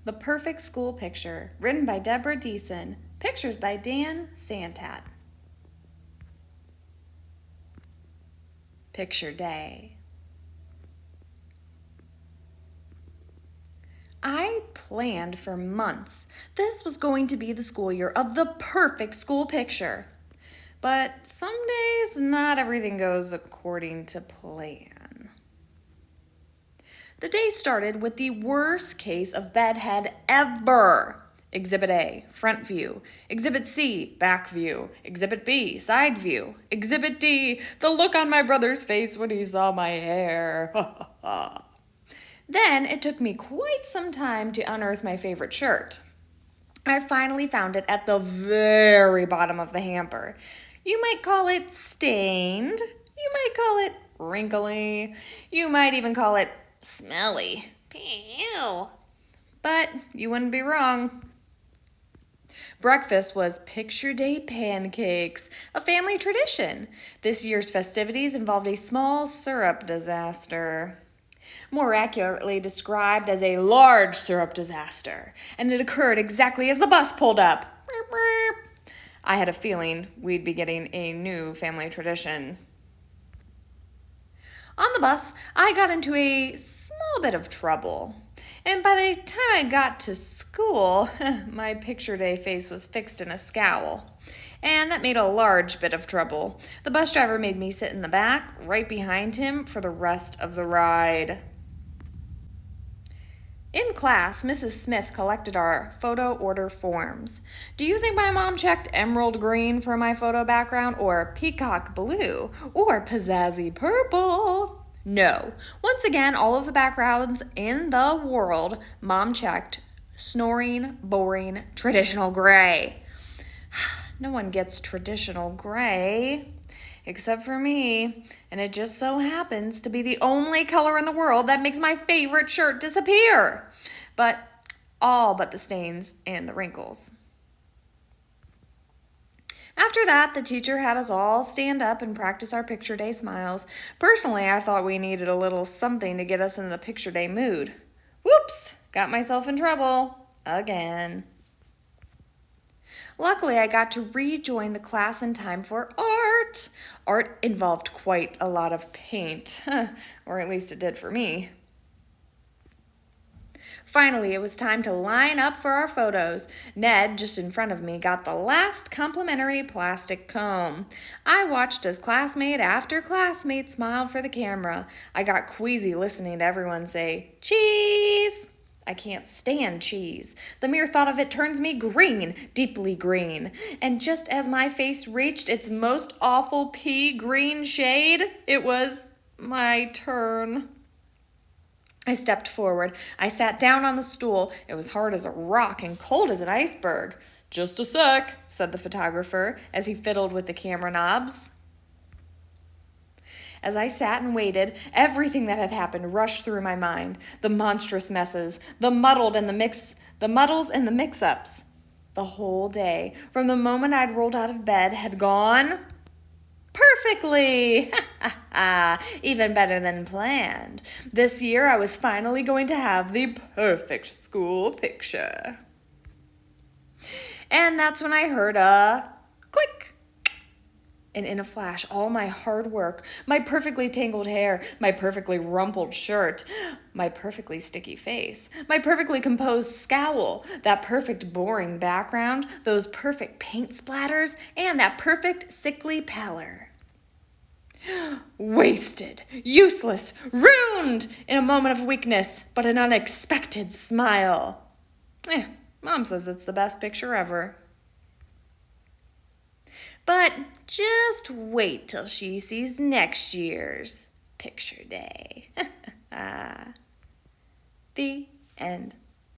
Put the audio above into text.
The Perfect School Picture, written by Deborah Diesen, pictures by Dan Santat. Picture Day. I planned for months. This was going to be the school year of the perfect school picture. But some days, not everything goes according to plan. The day started with the worst case of bedhead ever. Exhibit A, front view. Exhibit C, back view. Exhibit B, side view. Exhibit D, the look on my brother's face when he saw my hair. Then it took me quite some time to unearth my favorite shirt. I finally found it at the very bottom of the hamper. You might call it stained. You might call it wrinkly. You might even call it smelly. Ew. But you wouldn't be wrong. Breakfast was Picture Day pancakes, a family tradition. This year's festivities involved a small syrup disaster. More accurately described as a large syrup disaster, and it occurred exactly as the bus pulled up. I had a feeling we'd be getting a new family tradition. On the bus, I got into a small bit of trouble. And by the time I got to school, my picture day face was fixed in a scowl. And that made a large bit of trouble. The bus driver made me sit in the back, right behind him, for the rest of the ride. In class, Mrs. Smith collected our photo order forms. Do you think my mom checked emerald green for my photo background, or peacock blue, or pizzazzy purple? No. Once again, all of the backgrounds in the world, Mom checked snoring, boring, traditional gray. No one gets traditional gray. Except for me, and it just so happens to be the only color in the world that makes my favorite shirt disappear. But all but the stains and the wrinkles. After that, the teacher had us all stand up and practice our picture day smiles. Personally, I thought we needed a little something to get us in the picture day mood. Whoops! Got myself in trouble. Again. Luckily, I got to rejoin the class in time for art. Art involved quite a lot of paint, or at least it did for me. Finally, it was time to line up for our photos. Ned, just in front of me, got the last complimentary plastic comb. I watched as classmate after classmate smiled for the camera. I got queasy listening to everyone say, "Cheese!" I can't stand cheese. The mere thought of it turns me green, deeply green. And just as my face reached its most awful pea green shade, it was my turn. I stepped forward. I sat down on the stool. It was hard as a rock and cold as an iceberg. "Just a sec," said the photographer as he fiddled with the camera knobs. As I sat and waited, everything that had happened rushed through my mind. The monstrous messes, the muddles and the mix-ups. The whole day, from the moment I'd rolled out of bed, had gone perfectly. Even better than planned. This year, I was finally going to have the perfect school picture. And that's when I heard a click. And in a flash, all my hard work, my perfectly tangled hair, my perfectly rumpled shirt, my perfectly sticky face, my perfectly composed scowl, that perfect boring background, those perfect paint splatters, and that perfect sickly pallor. Wasted, useless, ruined in a moment of weakness, but an unexpected smile. Mom says it's the best picture ever. But just wait till she sees next year's picture day. The end.